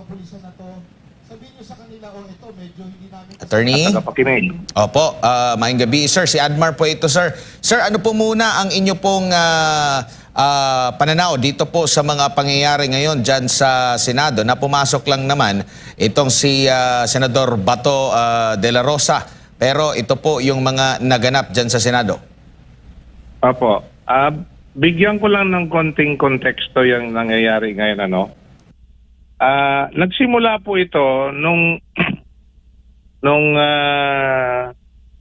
kapulisan na to, sabihin nyo sa kanila, oh ito, medyo hindi namin... Attorney? Tagapakinig. Opo, maayong gabi, sir. Si Admar po ito, sir. Sir, ano po muna ang inyo pong pananaw dito po sa mga pangyayari ngayon dyan sa Senado na pumasok lang naman itong si Senador Bato de la Rosa. Pero ito po yung mga naganap dyan sa Senado. Opo. Bigyan ko lang ng konting konteksto yung nangyayari ngayon, ano? Nagsimula po ito nung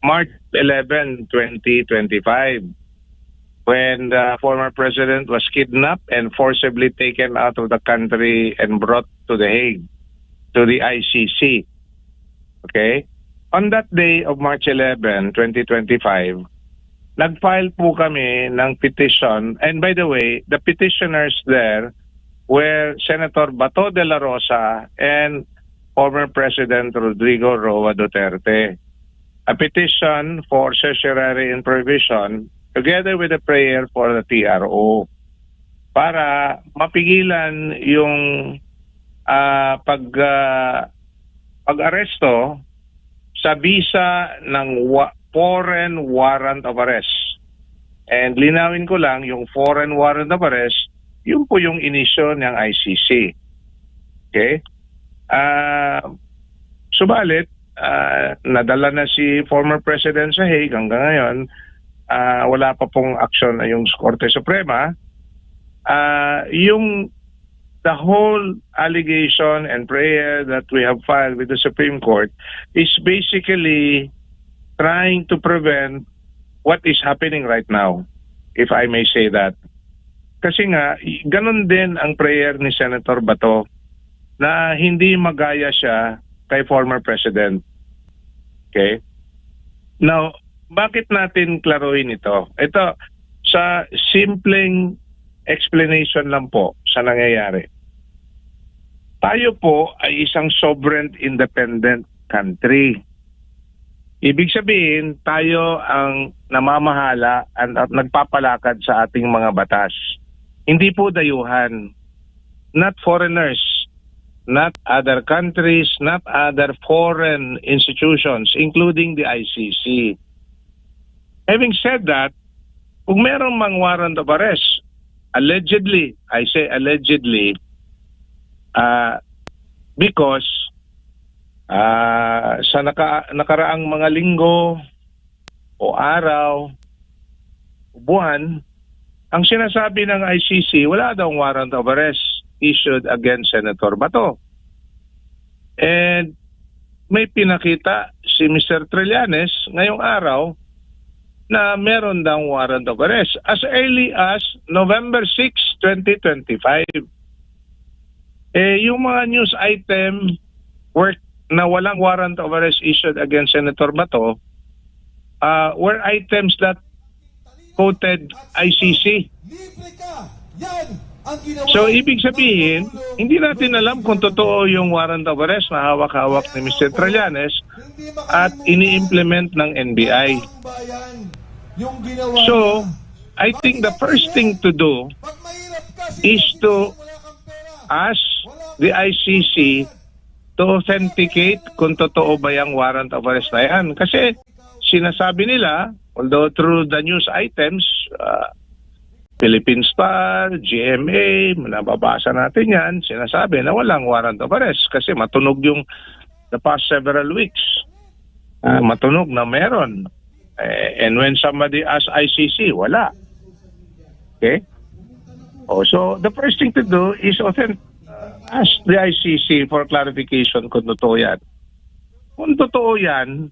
March 11, 2025 when the former president was kidnapped and forcibly taken out of the country and brought to The Hague, to the ICC. Okay? On that day of March 11, 2025, nag-file po kami ng petition, and by the way, the petitioners there were Senator Bato de la Rosa and former President Rodrigo Roa Duterte. A petition for certiorari in prohibition together with a prayer for the TRO para mapigilan yung pag-aresto sa visa ng foreign warrant of arrest. And linawin ko lang, yung foreign warrant of arrest, yun po yung inisyo ng ICC. Okay? Subalit, nadala na si former President sa Hague hanggang ngayon, wala pa pong aksyon na yung Korte Suprema. The whole allegation and prayer that we have filed with the Supreme Court is basically trying to prevent what is happening right now, if I may say that. Kasi nga, ganun din ang prayer ni Senator Bato na hindi magaya siya kay former President. Okay? Now, bakit natin klaruhin ito? Ito, sa simpleng explanation lang po sa nangyayari. Tayo po ay isang sovereign independent country. Ibig sabihin, tayo ang namamahala at nagpapalakad sa ating mga batas. Hindi po dayuhan, not foreigners, not other countries, not other foreign institutions, including the ICC. Having said that, kung merong mang warrant of arrest, allegedly, I say allegedly, because sa nakaraang mga linggo o araw o buwan, ang sinasabi ng ICC, wala daw warrant of arrest issued against Senator Bato. And may pinakita si Mr. Trillanes ngayong araw na meron daw warrant of arrest as early as November 6, 2025. Yung mga news item na walang warrant of arrest issued against Senator Bato were items that quoted ICC. So, ibig sabihin, hindi natin alam kung totoo yung warrant of arrest na hawak-hawak ni Mr. Trillanes at ini-implement ng NBI. So, I think the first thing to do is to ask the ICC to authenticate kung totoo ba yung warrant of arrest na yan. Kasi sinasabi nila, although through the news items, Philippine Star, GMA, nababasa natin yan, sinasabi na walang warrant of arrest kasi matunog yung the past several weeks. Matunog na meron. And when somebody asks ICC, wala. Okay? So the first thing to do is ask the ICC for clarification kung totoo yan. Kung totoo yan,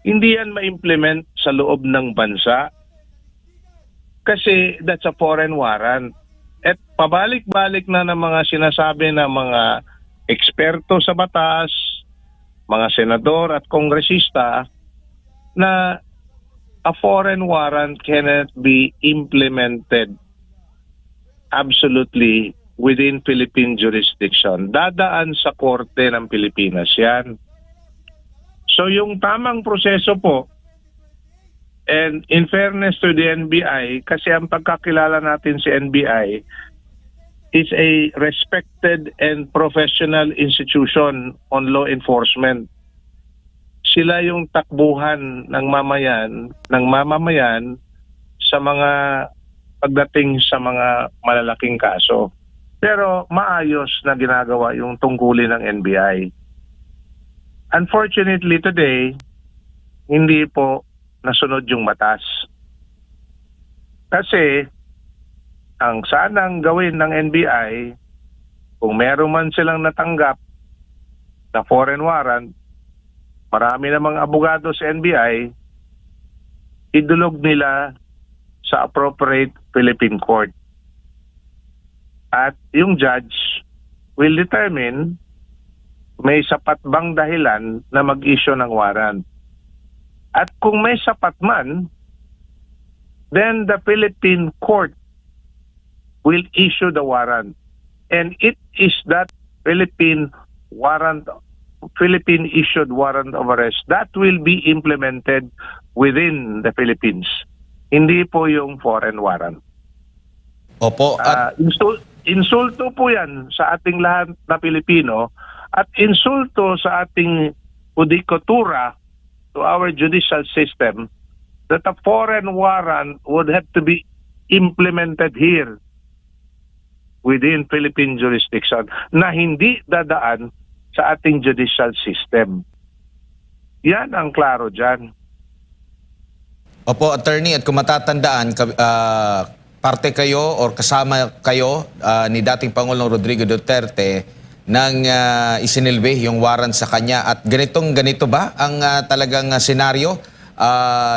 hindi yan ma-implement sa loob ng bansa kasi that's a foreign warrant. At pabalik-balik na ng mga sinasabi ng mga eksperto sa batas, mga senador at kongresista na a foreign warrant cannot be implemented absolutely within Philippine jurisdiction. Dadaan sa korte ng Pilipinas yan. So yung tamang proseso po, and in fairness to the NBI, kasi ang pagkakilala natin si NBI, is a respected and professional institution on law enforcement. Sila yung takbuhan ng mamamayan sa mga pagdating sa mga malalaking kaso. Pero maayos na ginagawa yung tungkulin ng NBI. Unfortunately today, hindi po nasunod yung batas. Kasi ang sanang gawin ng NBI, kung meron man silang natanggap na foreign warrant, marami namang abogado sa NBI, idulog nila sa appropriate Philippine court. At yung judge will determine may sapat bang dahilan na mag-issue ng warrant. At kung may sapat man, then the Philippine court will issue the warrant. And it is that Philippine issued warrant of arrest that will be implemented within the Philippines. Hindi po yung foreign warrant. Opo. At Insulto po yan sa ating lahat na Pilipino at insulto sa ating judikatura to our judicial system that a foreign warrant would have to be implemented here within Philippine jurisdiction na hindi dadaan sa ating judicial system. Yan ang klaro dyan. Opo, attorney, at kung matatandaan, parte kayo or kasama kayo ni dating Pangulong Rodrigo Duterte nang isinilbi yung warrant sa kanya. At ganito ba ang talagang senaryo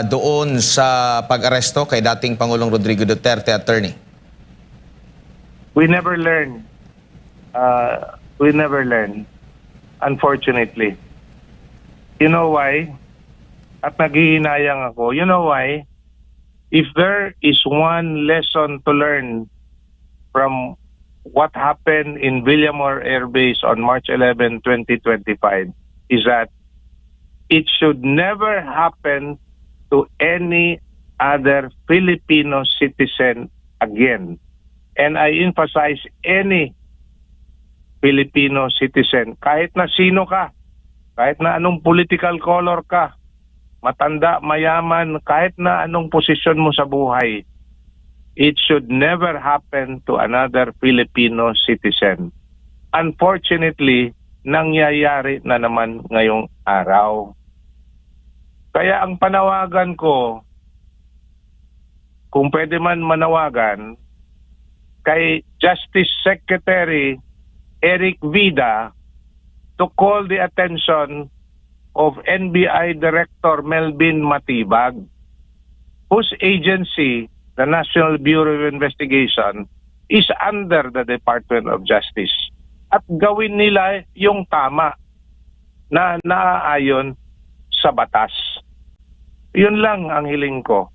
doon sa pag-aresto kay dating Pangulong Rodrigo Duterte, attorney? We never learn. Unfortunately. You know why? At naghihinayang ako. You know why? If there is one lesson to learn from what happened in Villamor Air Base on March 11, 2025, is that it should never happen to any other Filipino citizen again. And I emphasize any Filipino citizen, kahit na sino ka, kahit na anong political color ka, matanda, mayaman, kahit na anong posisyon mo sa buhay, it should never happen to another Filipino citizen. Unfortunately, nangyayari na naman ngayong araw. Kaya ang panawagan ko, kung pwede man manawagan, kay Justice Secretary Eric Vida to call the attention of NBI Director Melvin Matibag, whose agency, the National Bureau of Investigation, is under the Department of Justice. At gawin nila yung tama na naaayon sa batas. Yun lang ang hiling ko.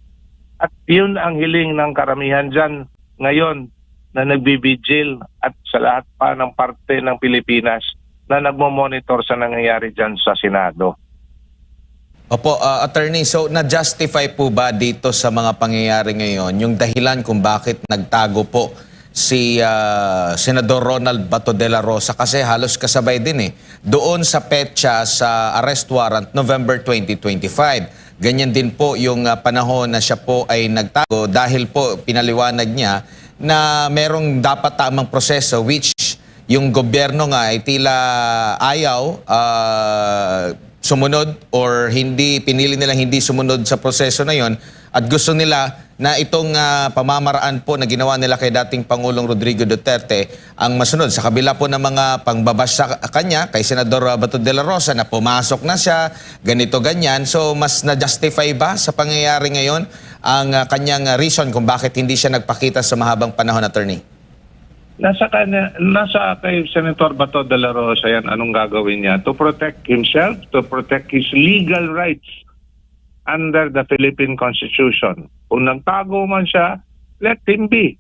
At yun ang hiling ng karamihan dyan ngayon na nagbibigil at sa lahat pa ng parte ng Pilipinas na nagmo-monitor sa nangyayari dyan sa Senado. Opo, attorney, so na-justify po ba dito sa mga pangyayari ngayon yung dahilan kung bakit nagtago po si Senador Ronald Bato de la Rosa? Kasi halos kasabay din doon sa petsa sa arrest warrant November 2025. Ganyan din po yung panahon na siya po ay nagtago dahil po pinaliwanag niya na merong dapat tamang proseso which yung gobyerno nga ay tila ayaw sumunod or pinili nilang hindi sumunod sa proseso na yon at gusto nila na itong pamamaraan po na ginawa nila kay dating Pangulong Rodrigo Duterte ang masunod. Sa kabila po ng mga pangbabash sa kanya, kay Senador Bato de la Rosa na pumasok na siya, ganito ganyan. So mas na-justify ba sa pangyayari ngayon ang kanyang reason kung bakit hindi siya nagpakita sa mahabang panahon, attorney? Nasa kay Senator Bato de la Rosa yan anong gagawin niya to protect himself, to protect his legal rights under the Philippine Constitution. Kung nagtago man siya, let him be.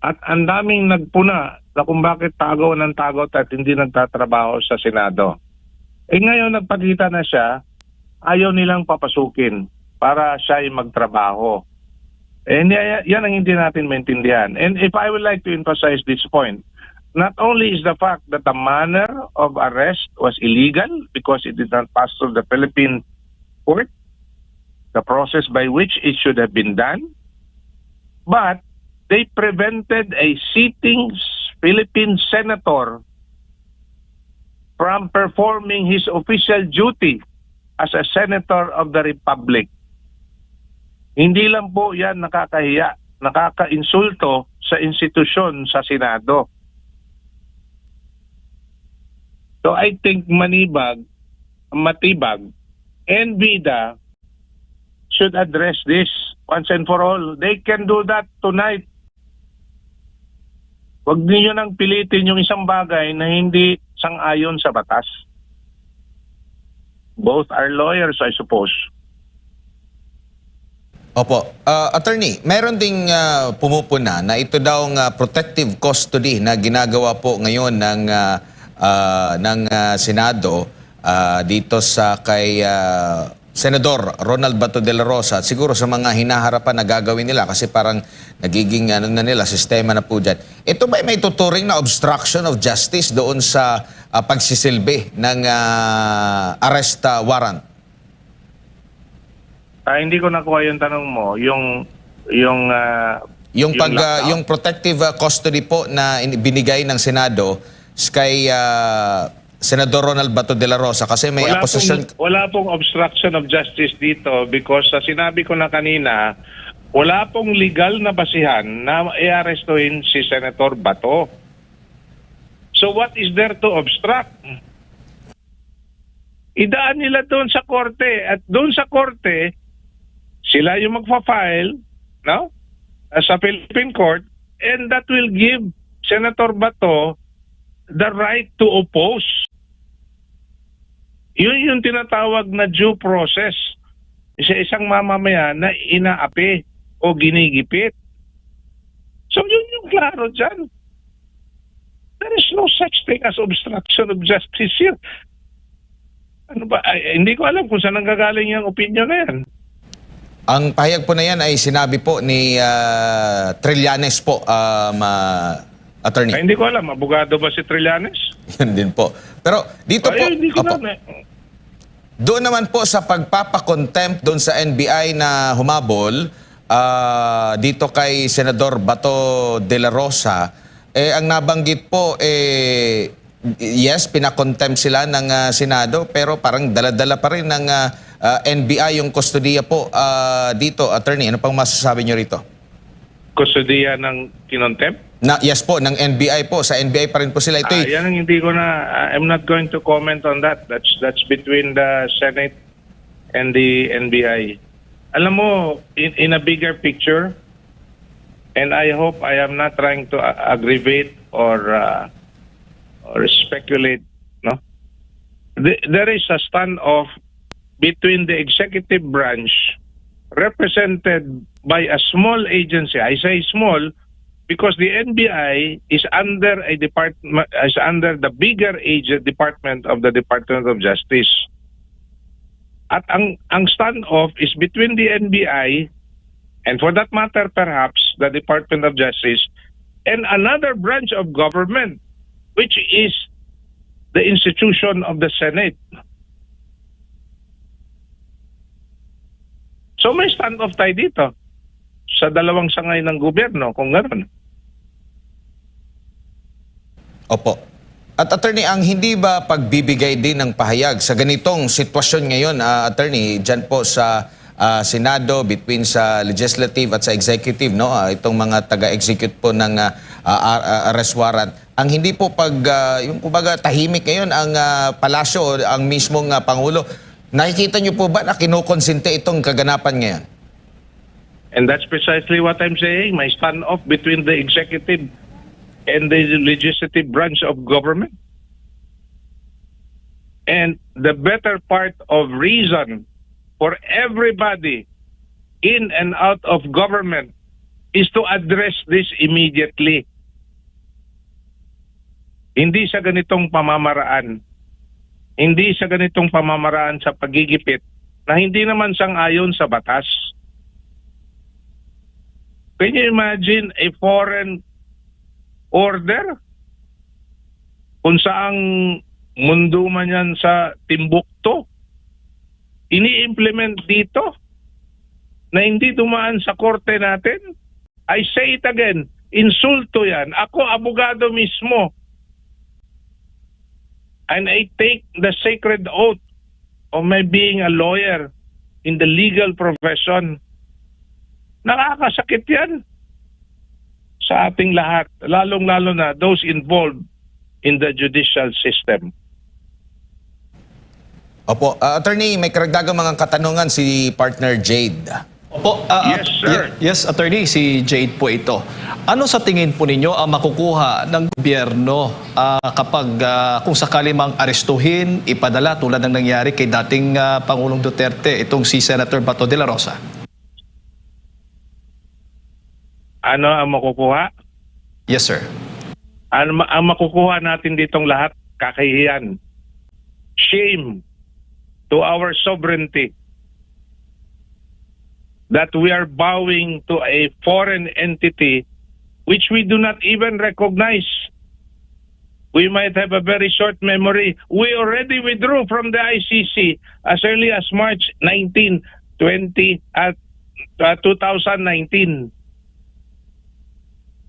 At ang daming nagpuna na kung bakit tago ng tagot at hindi nagtatrabaho sa Senado. Ngayon nagpakita na siya, ayaw nilang papasukin para siya ay magtrabaho. And yan ang hindi natin maintindihan. And if I would like to emphasize this point, not only is the fact that the manner of arrest was illegal because it did not pass through the Philippine court, the process by which it should have been done, but they prevented a sitting Philippine senator from performing his official duty as a senator of the Republic. Hindi lang po yan nakakahiya, nakakainsulto sa institusyon sa Senado. So I think Matibag, and Vida should address this once and for all. They can do that tonight. Huwag niyo nang pilitin yung isang bagay na hindi sang-ayon sa batas. Both are lawyers, I suppose. Opo. Attorney, meron ding pumupuna na ito daw ang protective custody na ginagawa po ngayon ng Senado dito sa kay Senador Ronald Bato de la Rosa. At siguro sa mga hinaharapan na gagawin nila kasi parang nagiging na nila, sistema na po dyan. Ito ba may tuturing na obstruction of justice doon sa pagsisilbi ng arrest warrant? Hindi ko nakuha yung tanong mo. Yung protective custody po na binigay ng Senado kay Senador Ronald Bato de la Rosa kasi may akusasyon. Wala pong obstruction of justice dito because sa sinabi ko na kanina, wala pong legal na basihan na i-arrestuhin si Senator Bato. So what is there to obstruct? Idaan nila doon sa korte at doon sa korte, sila yung magfa-file, no? Sa Philippine Court, and that will give Senator Bato the right to oppose. Yun yung tinatawag na due process. Isang mamamayan na inaapi o ginigipit. So yun yung klaro dyan. There is no such thing as obstruction of justice here. Ano ba? Hindi ko alam kung saan nanggagaling yung opinion na yan. Ang pahayag po na yan ay sinabi po ni Trillanes po, attorney. Hindi ko alam, abogado ba si Trillanes? Yun din po. Pero dito po, hindi ko alam. doon naman po sa pagpapakontempt doon sa NBI na humabol dito kay Senador Bato de la Rosa, ang nabanggit po, yes, pinakontempt sila ng Senado, pero parang dala-dala pa rin ng NBI yung kustodiya po dito. Attorney, ano pang masasabi nyo rito? Kustodiya ng kinontempt? Yes po, ng NBI po. Sa NBI pa rin po sila. Ito yan ang hindi ko na, I'm not going to comment on that. That's between the Senate and the NBI. Alam mo, in a bigger picture, and I hope I am not trying to aggravate or speculate, no? There is a standoff between the executive branch represented by a small agency. I say small because the NBI is under a department, is under the bigger department of the Department of Justice. At ang standoff is between the NBI and, for that matter, perhaps the Department of Justice and another branch of government, which is the institution of the Senate. So may standoff tayo dito sa dalawang sangay ng gobyerno, kung gano'n. Opo. At attorney, ang hindi ba pagbibigay din ng pahayag sa ganitong sitwasyon ngayon, attorney, dyan po sa Senado, between sa legislative at sa executive, no? Itong mga taga-execute po ng arrest warrant. Ang hindi po yung kumbaga tahimik ngayon ang palasyo, ang mismong Pangulo. Nakikita niyo po ba na kinukonsinte itong kaganapan ngayon? And that's precisely what I'm saying. May standoff between the executive and the legislative branch of government. And the better part of reason for everybody in and out of government is to address this immediately. Hindi sa ganitong pamamaraan. Hindi sa ganitong pamamaraan sa pagigipit na hindi naman sang-ayon sa batas. Can you imagine a foreign order? Kung saang mundo man yan sa Timbuktu, ini-implement dito na hindi dumaan sa korte natin? I say it again, insulto yan. Ako, abogado mismo. And I take the sacred oath of my being a lawyer in the legal profession. Nakakasakit yan sa ating lahat, lalong-lalo na those involved in the judicial system. Opo, attorney, may karagdagang mga katanungan si partner Jade. Opo, yes, sir. Yes, attorney, si Jade po ito. Ano sa tingin po ninyo ang makukuha ng gobyerno kapag kung sakali mang arestuhin, ipadala tulad ng nangyari kay dating Pangulong Duterte, itong si Senator Bato de la Rosa? Ano ang makukuha? Yes, sir. Ang makukuha natin ditong lahat, kakahiyan. Shame to our sovereignty that we are bowing to a foreign entity which we do not even recognize. We might have a very short memory. We already withdrew from the ICC as early as March 19, 2019.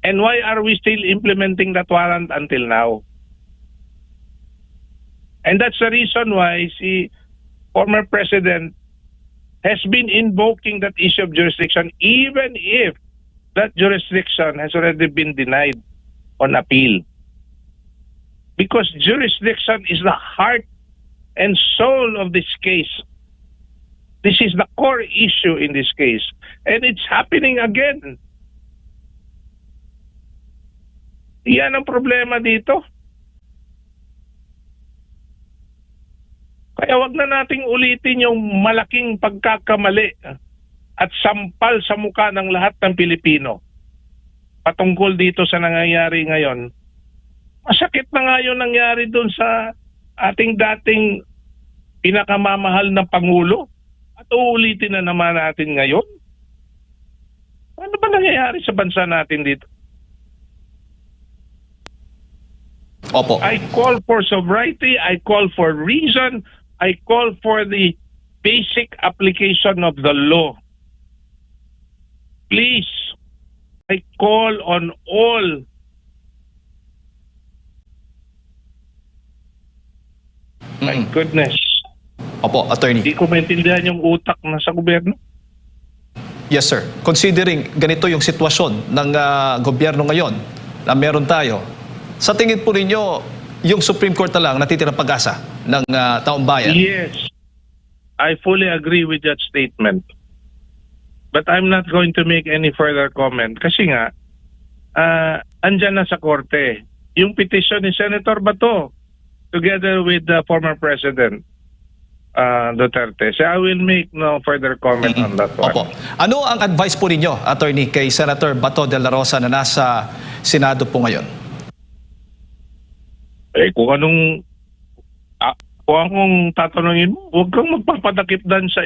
And why are we still implementing that warrant until now? And that's the reason why the former president has been invoking that issue of jurisdiction, even if that jurisdiction has already been denied on appeal. Because jurisdiction is the heart and soul of this case. This is the core issue in this case. And it's happening again. Yan ang problema dito. Kaya wag na nating ulitin yung malaking pagkakamali at sampal sa mukha ng lahat ng Pilipino patungkol dito sa nangyayari ngayon. Masakit na nga yung nangyari dun sa ating dating pinakamamahal na Pangulo at uulitin na naman natin ngayon. Ano ba nangyayari sa bansa natin dito? Opo. I call for sobriety, I call for reason, I call for the basic application of the law. Please, I call on all my goodness. Opo, attorney. Hindi ko maintindihan yung utak na sa gobyerno. Yes, sir. Considering ganito yung sitwasyon ng gobyerno ngayon na meron tayo, sa tingin po ninyo, yung Supreme Court na lang natitirang pag-asa ng taong bayan? Yes, I fully agree with that statement. But I'm not going to make any further comment kasi nga, andyan na sa korte yung petition ni Senator Bato together with the former President Duterte. So I will make no further comment on that one. Opo. Ano ang advice po ninyo, attorney, kay Senator Bato de la Rosa na nasa Senado po ngayon? Kung anong tatanungin mo, huwag kang magpapadakip dan sa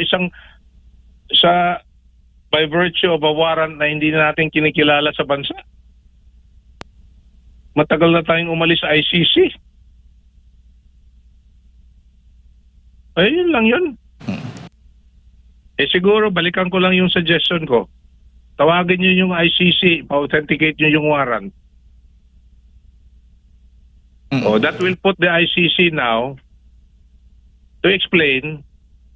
by virtue of a warrant na hindi natin kinikilala sa bansa. Matagal na tayong umalis sa ICC. Yun lang yun. Siguro, balikan ko lang yung suggestion ko. Tawagin nyo yung ICC, pa-authenticate nyo yung warrant. That will put the ICC now to explain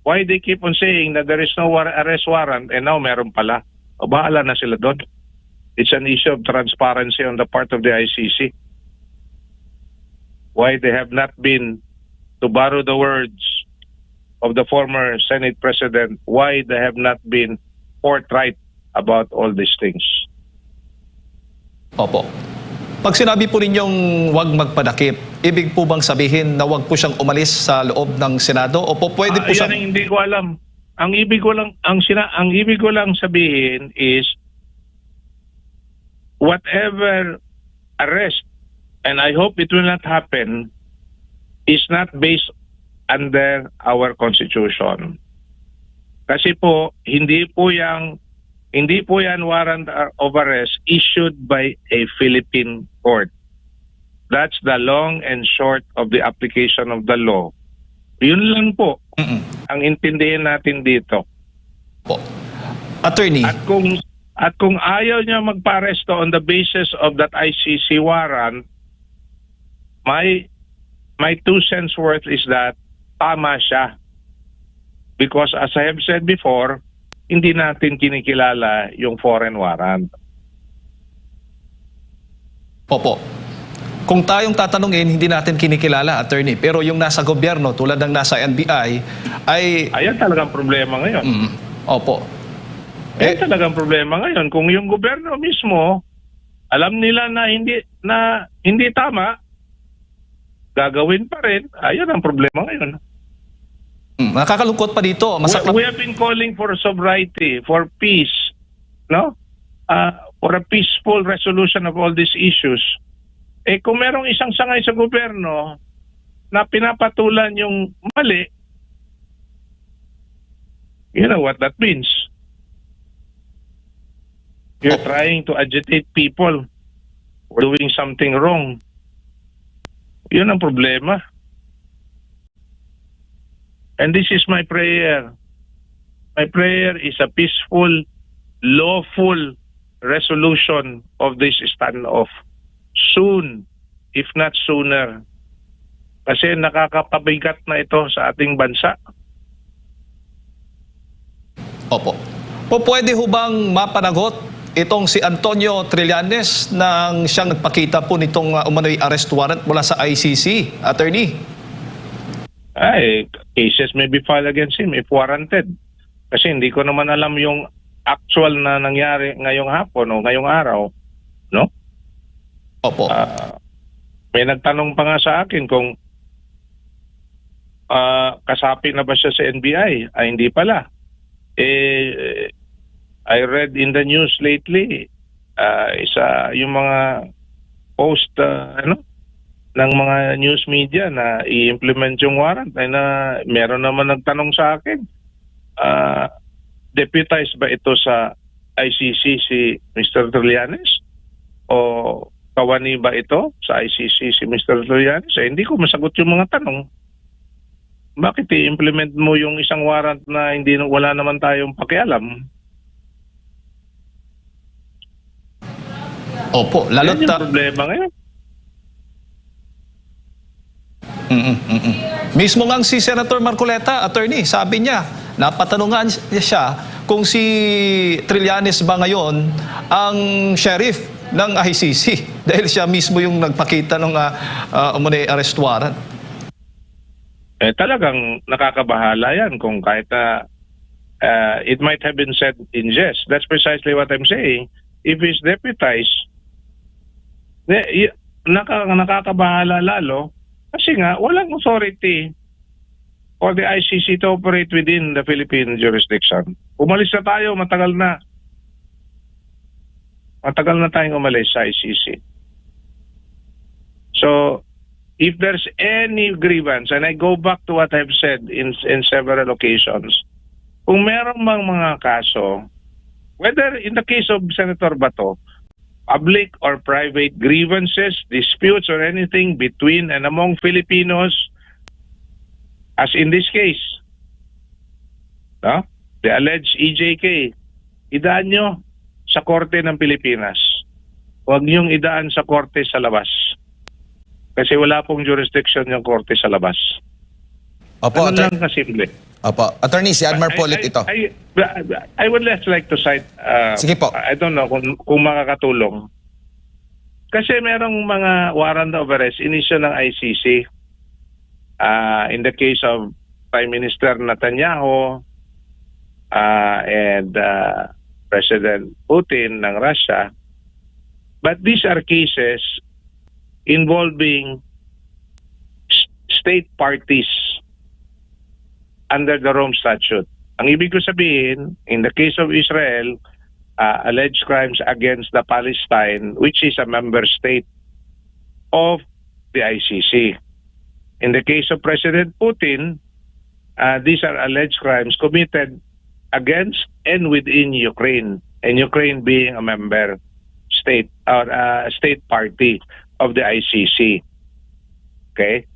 why they keep on saying that there is no arrest warrant and now meron pala. Bahala na sila doon. It's an issue of transparency on the part of the ICC. Why they have not been, to borrow the words of the former Senate President, why they have not been forthright about all these things. Opo. Pag sinabi po ninyong huwag magpadakip, ibig po bang sabihin na huwag po siyang umalis sa loob ng Senado? O po pwede po yan siyang... ang hindi ko alam. Ang ibig ko lang sabihin is whatever arrest, and I hope it will not happen, is not based under our Constitution. Kasi po, hindi po yung Hindi po yan warrant of arrest issued by a Philippine court. That's the long and short of the application of the law. Yun lang po ang intindihin natin dito. Po. Attorney. At kung ayaw niya magpa-aresto on the basis of that ICC warrant, my 2 cents worth is that tama siya. Because as I have said before, hindi natin kinikilala yung foreign warrant. Opo. Kung tayong tatanungin, hindi natin kinikilala, attorney. Pero yung nasa gobyerno, tulad ng nasa NBI, ay... Ayan talagang problema ngayon. Opo. Ayan talagang problema ngayon. Kung yung gobyerno mismo, alam nila na hindi tama, gagawin pa rin, ayan ang problema ngayon. Nakakalungkot pa dito. We have been calling for sobriety, for peace, no? For a peaceful resolution of all these issues. Kung merong isang sangay sa gobyerno na pinapatulan yung mali, you know what that means. You're trying to agitate people for doing something wrong. Yun ang problema. And this is my prayer. My prayer is a peaceful, lawful resolution of this standoff. Soon, if not sooner. Kasi nakakapabigat na ito sa ating bansa. Opo. Pwede ho bang mapanagot itong si Antonio Trillanes nang siyang nagpakita po nitong umano'y arrest warrant mula sa ICC, attorney? Cases may be filed against him if warranted. Kasi hindi ko naman alam yung actual na nangyari ngayong hapon o ngayong araw, no? Opo. May nagtanong pa nga sa akin kung kasapi na ba siya sa NBI. Hindi pala. I read in the news lately, yung mga post ng mga news media na i-implement yung warrant ay na meron naman nagtanong sa akin, deputized ba ito sa ICC si Mr. Trillanes? O kawani ba ito sa ICC si Mr. Trillanes? Hindi ko masagot yung mga tanong. Bakit i-implement mo yung isang warrant na wala naman tayong pakialam? Opo, lalo't yung problema ngayon. Mismo nga si Senator Marcoleta, attorney, sabi niya, napatanungan siya kung si Trillanes ba ngayon ang sheriff ng ICC dahil siya mismo yung nagpakita ng umano'y arrest warrant. Talagang nakakabahala yan kung kahit it might have been said in jest. That's precisely what I'm saying. If he's deputized, nakakabahala lalo kasi nga walang authority for the ICC to operate within the Philippine jurisdiction. Umalis na tayo, matagal na. Matagal na tayong umalis sa ICC. So, if there's any grievance, and I go back to what I've said in several occasions, kung meron mang mga kaso, whether in the case of Senator Bato, public or private grievances, disputes, or anything between and among Filipinos, as in this case, the alleged EJK, idaan nyo sa korte ng Pilipinas. Huwag niyong idaan sa korte sa labas. Kasi wala pong jurisdiction yung korte sa labas. Opo, ano lang kasimple. Opo. Attorney, si Admar Polit ito. I would just like to cite, Sige po. I don't know kung makakatulong. Kasi merong mga warrant of arrest inisyu ng ICC. In the case of Prime Minister Netanyahu and President Putin ng Russia. But these are cases involving state parties under the Rome Statute. Ang ibig ko sabihin, in the case of Israel, alleged crimes against the Palestine, which is a member state of the ICC. In the case of President Putin, these are alleged crimes committed against and within Ukraine. and Ukraine being a member state or state party of the ICC. Okay?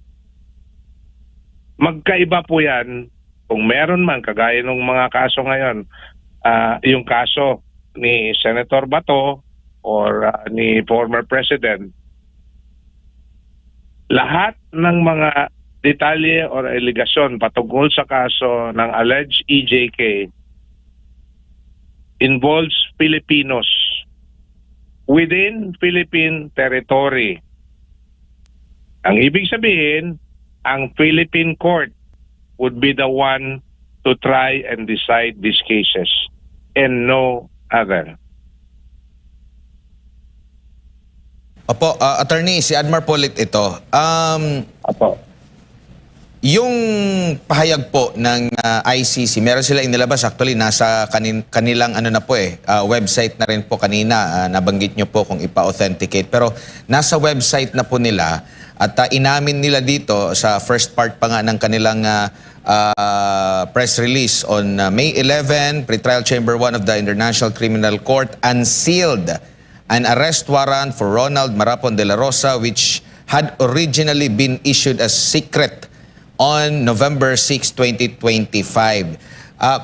Magkaiba po yan kung meron man, kagaya ng mga kaso ngayon, yung kaso ni Senator Bato or ni former President, lahat ng mga detalye or allegation patungkol sa kaso ng alleged EJK involves Filipinos within Philippine territory. Ang ibig sabihin, ang Philippine court would be the one to try and decide these cases and no other. Opo, attorney, si Admar Polit ito. Apo. Yung pahayag po ng ICC, meron sila inilabas, actually nasa kanilang ano na po website na rin po kanina, nabanggit nyo po kung ipa-authenticate. Pero nasa website na po nila at inamin nila dito sa first part pa nga ng kanilang press release on May 11, Pretrial Chamber 1 of the International Criminal Court unsealed an arrest warrant for Ronald Marapon de la Rosa which had originally been issued as secret on November 6, 2025.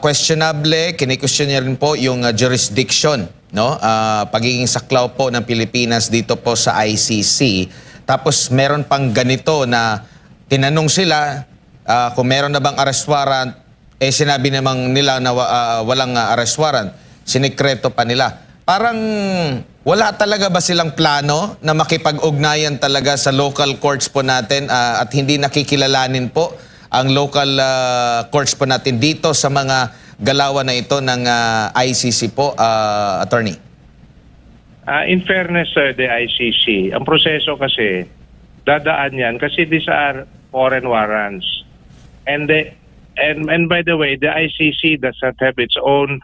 Questionable, kini-question niya rin po yung jurisdiction, no? Pagiging saklaw po ng Pilipinas dito po sa ICC. Tapos meron pang ganito na tinanong sila kung meron na bang arrest warrant, sinabi namang nila na walang arrest warrant. Sinikreto pa nila. Parang wala talaga ba silang plano na makipag-ugnayan talaga sa local courts po natin at hindi nakikilalanin po ang local courts po natin dito sa mga galawan na ito ng ICC po, attorney? In fairness, the ICC, ang proseso kasi, dadaan yan kasi these are foreign warrants. And by the way, the ICC does not have its own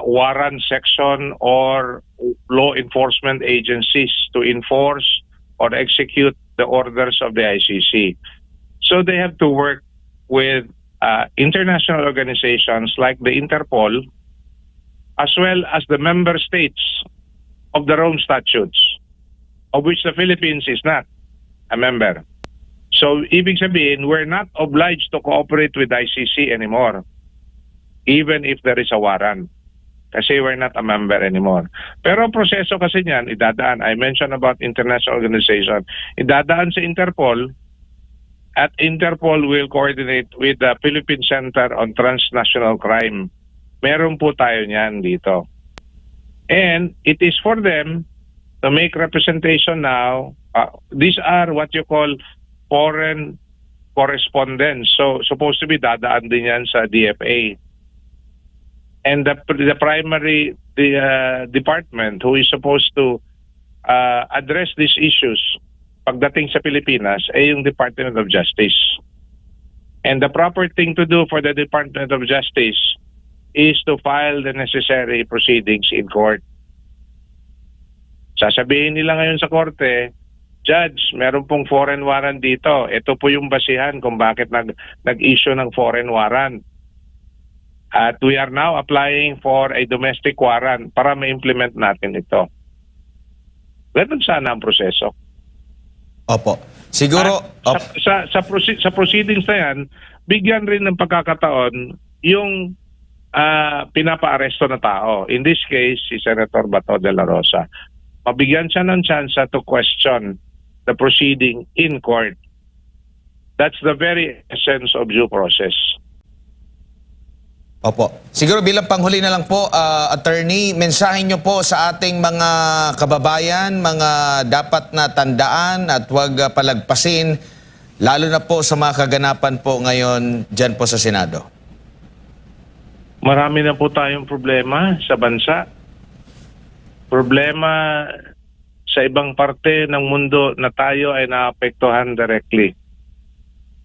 warrant section or law enforcement agencies to enforce or execute the orders of the ICC. So they have to work with international organizations like the Interpol as well as the member states of the Rome Statutes, of which the Philippines is not a member. So ibig sabihin, we're not obliged to cooperate with ICC anymore, even if there is a warrant. Kasi we're not a member anymore. Pero ang proseso kasi niyan, idadaan, I mentioned about international organization, idadaan sa Interpol, at Interpol will coordinate with the Philippine Center on Transnational Crime. Meron po tayo niyan dito. And it is for them to make representation now. These are what you call foreign correspondents. So supposed to be dadaan din yan sa DFA. And the primary department who is supposed to address these issues pagdating sa Pilipinas ay yung Department of Justice. And the proper thing to do for the Department of Justice is to file the necessary proceedings in court. Sasabihin nila ngayon sa korte, Judge, meron pong foreign warrant dito. Ito po yung basihan kung bakit nag-issue ng foreign warrant. At we are now applying for a domestic warrant para ma-implement natin ito. Ganun sana ang proseso. Opo. Siguro... Sa proceedings na yan, bigyan rin ng pagkakataon yung pinapa-aresto na tao. In this case, si Senator Bato de la Rosa. Mabigyan siya ng chance to question the proceeding in court. That's the very essence of due process. Opo. Siguro bilang panghuli na lang po, attorney, mensahe nyo po sa ating mga kababayan, mga dapat na tandaan at huwag palagpasin, lalo na po sa mga kaganapan po ngayon dyan po sa Senado. Marami na po tayong problema sa bansa. Problema sa ibang parte ng mundo na tayo ay naapektuhan directly.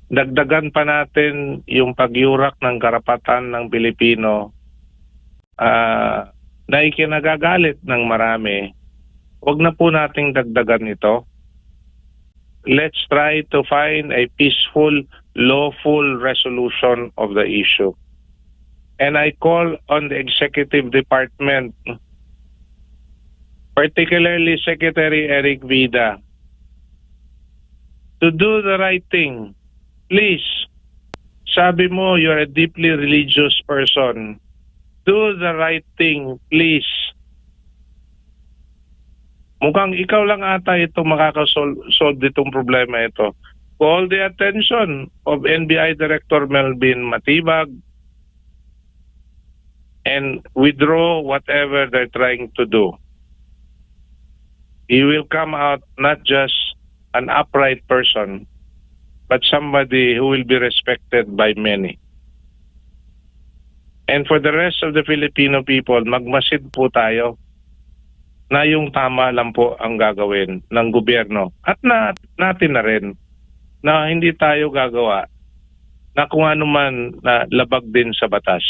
Dagdagan pa natin yung pagyurak ng karapatan ng Pilipino na ikinagagalit ng marami. Huwag na po nating dagdagan ito. Let's try to find a peaceful, lawful resolution of the issue. And I call on the executive department, particularly Secretary Eric Vida, to do the right thing. Please, sabi mo, you're a deeply religious person. Do the right thing, please. Mukhang ikaw lang ata ito makakasolve ditong problema ito. Call the attention of NBI Director Melvin Matibag and withdraw whatever they're trying to do. He will come out not just an upright person, but somebody who will be respected by many. And for the rest of the Filipino people, magmasid po tayo na yung tama lang po ang gagawin ng gobyerno at natin na rin na hindi tayo gagawa na kung ano man na labag din sa batas.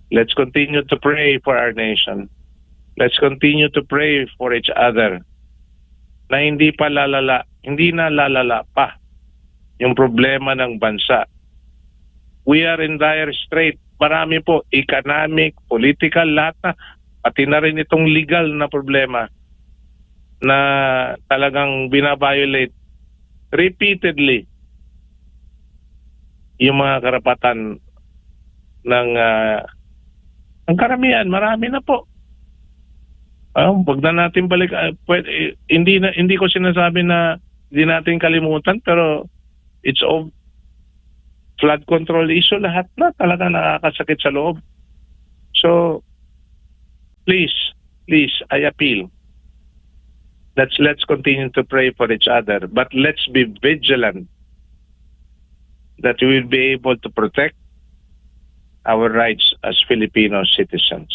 Let's continue to pray for our nation. Let's continue to pray for each other na hindi na lalala pa yung problema ng bansa. We are in dire strait. Marami po, economic, political, lahat na. Pati na rin itong legal na problema na talagang binabiolate repeatedly yung mga karapatan ng ang karamihan. Marami na po. Wag na natin balik. Hindi ko sinasabi na hindi natin kalimutan, pero it's all flood control issue. Lahat na talaga nakakasakit sa loob. So, please, I appeal. Let's continue to pray for each other, but let's be vigilant that we will be able to protect our rights as Filipino citizens.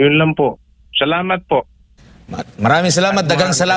Yun lang po. Salamat po. Maraming salamat. Dagang salamat.